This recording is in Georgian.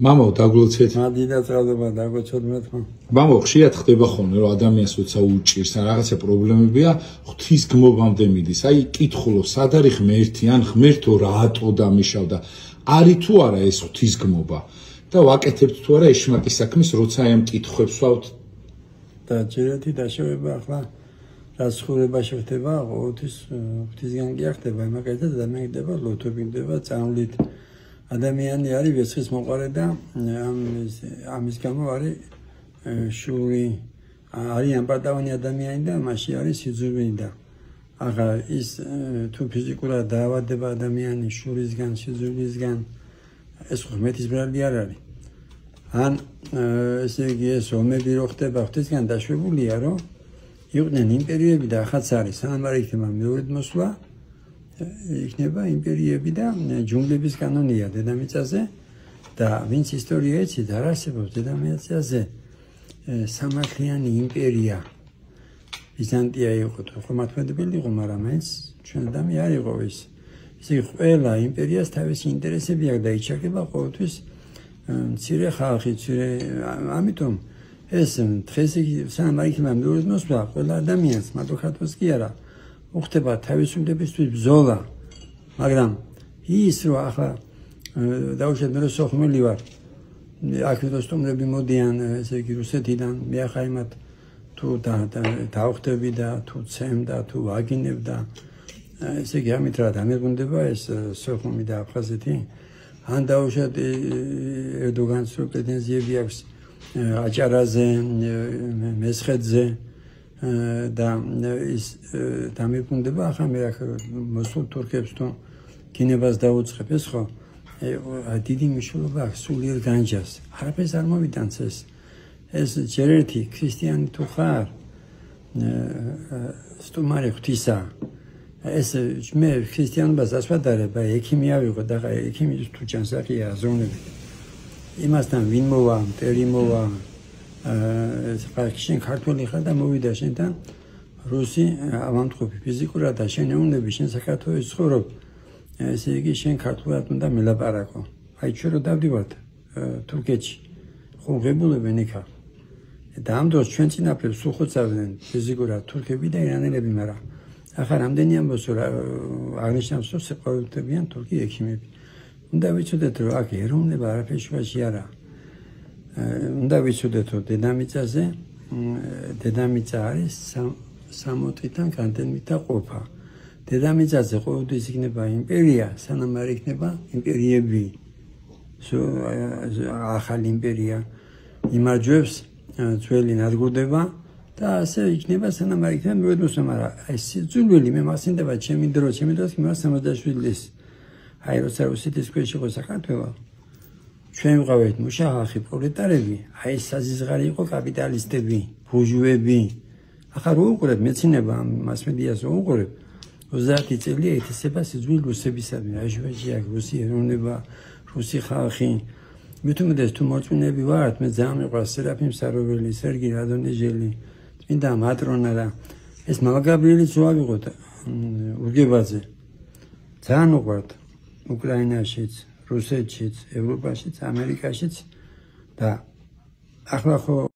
მამაო დაგლოცეთ. მადიდა წავდება დაგოცოდმეთ ხო. მამაო ხშირად ხდება ხოლმე რომ ადამიანს როცა უჭირს ან რაღაცა პრობლემებია ღვთის გმობამდე მიდის. აი კითხულობ სად არის ღმერთი ან ღმერთო რატო დამიშავდა. არის თუ არა ეს ღვთის გმობა და ვაკეთებთ თუ არა ეშმაკის საქმეს როცა აი ამ კითხვებს ვავთ და ჯერეთი დაშავება ახლა რაც ხურებაში ხდება ყოველთვის ღვთისგან კი ხდება მაგალითად ადამიანი ხდება ლოთები ხდება წამლით ადამიანი არის ვეცხის მოყარე და ამის გამო არის შური არის ამპატავანი ადამიანი და მასში არის სიძულვილი და ახლა ის თუ ფიზიკურად დაავადება ადამიანი შურისგან სიძულვილისგან ეს ღმერთის ბრალი არ არის ან ესე იგი ეს ომები რო ხდება ღვთისგან დაშვებულია რომ იყვნენ იმპერიები და ახაც არის სანამ არ იქნება მეორე მოსვლა იქნება იმპერიები და ჯუნგლების კანონია დედამიწაზე და ვინც ისტორია იცით არ არსებობს დედამიწაზე სამართლიანი იმპერია ბიზანტია იყო თუ ხომათმედებელი იყო მაგრამ მაინც ჩვენ ადამი არ იყო ის ისე ყველა იმპერიას თავისი ინტერესები აქვს და იჩაგება ყოველთვის მცირე ხალხი მცირე ამიტომ ეს დღეს სანამ არ იქნება მეორე მოსვლა ყველა ადამიანს მარტო ქართველს კი არა უხდება თავისუფლებისთვის ბრძოლა მაგრამ ის რომ ახლა დაუშვათ მე რომ სოხუმელი ვარ აქ როსტომლები მოდიან ესე იგი რუსეთიდან მე ახლა იმათ თუ დავხდები და თუ ცემ და თუ ვაგინებ და ესე იგი ამით რა დამეგუნდება ეს სოხუმი და აფხაზეთი ან დაუშვათ ერდოგანს რო პრეტენზიები აქვს აჭარაზე მესხეთზე და ის დამეკუნდება ახლა მე აქ მოსულ თურქებს თუ კინებას დაუწყებ ეს ხო დიდი მნიშვნელობა აქვს სულიერ განჯას არაფერს არ მოვიტანს ეს ჯერ ერთი ქრისტიანი თუ ხარ სტუმარი ღვთისა ეს მე ქრისტიანობას ასვადარებ ექიმი ავიღო და ექიმის თუ ჯანსაღია აზროვნები იმასთან ვინ მოვა მტერი მოვა შენ ქართველი ხარ და მოვიდა შენთან რუსი ავამტყოფი ფიზიკურად და შენ ეუბნები შენ საქართველოს ცხოვრობ ესე იგი შენ ქართულად უნდა მელაპარაკო აი ჩვენ რო დავდივართ თურქეთში ხუღებულებენ იქა და ამ დროს ჩვენ წინაპრებს უხოცავდნენ ფიზიკურად თურქები და ირანელები მაგრამ ახლა რამდენი ამბობს რომ აღნიშნავს რომ სეპარატისტებიან თურქი ექიმები უნდა ვიცოდეთ რომ აქ ეროვნება არაფერ შუაში არა უნდა ვიცოდეთ რომ დედამიწაზე დედამიწა არის სამოწიდან განდევნითა ყოფა დედამიწაზე ყოველთვის იქნება იმპერია სანამ არ იქნება იმპერიები ახალი იმპერია იმარჯვებს ძველი ნადგურდება და ასე იქნება სანამ არ იქნება მეორე მოსვლა მაგრამ აი სიძულვილი მე მასინდება ჩემი დროს კი 67-ის აი როცა რუსეთის ქვეშ იყო საქართველო ჩვენ ვიყავით მუშახი პროლეტარები აი საზიზღარი იყო კაპიტალისტები ბურჟუები ახლა რო უყურებ მეცინება მასმედიას რო უყურებ 30 წელია ეთისება სიძულვილი რუსებისადმი აი ჟვეჯია რუსი ეროვნება რუსი ხალხი მithumedes თუ მოწმენები ვართ მე ძალიან მიყვარს სერაფიმ საროველი სერგი რადონეჟელი წმინდა მატრონა და ეს მამა გაბრიელიც რო ავიღოთ ურგებაძე ძალიან უყვართ უკრაინაშიც რუსეთშიც ევროპაშიც ამერიკაშიც და ახლა ხო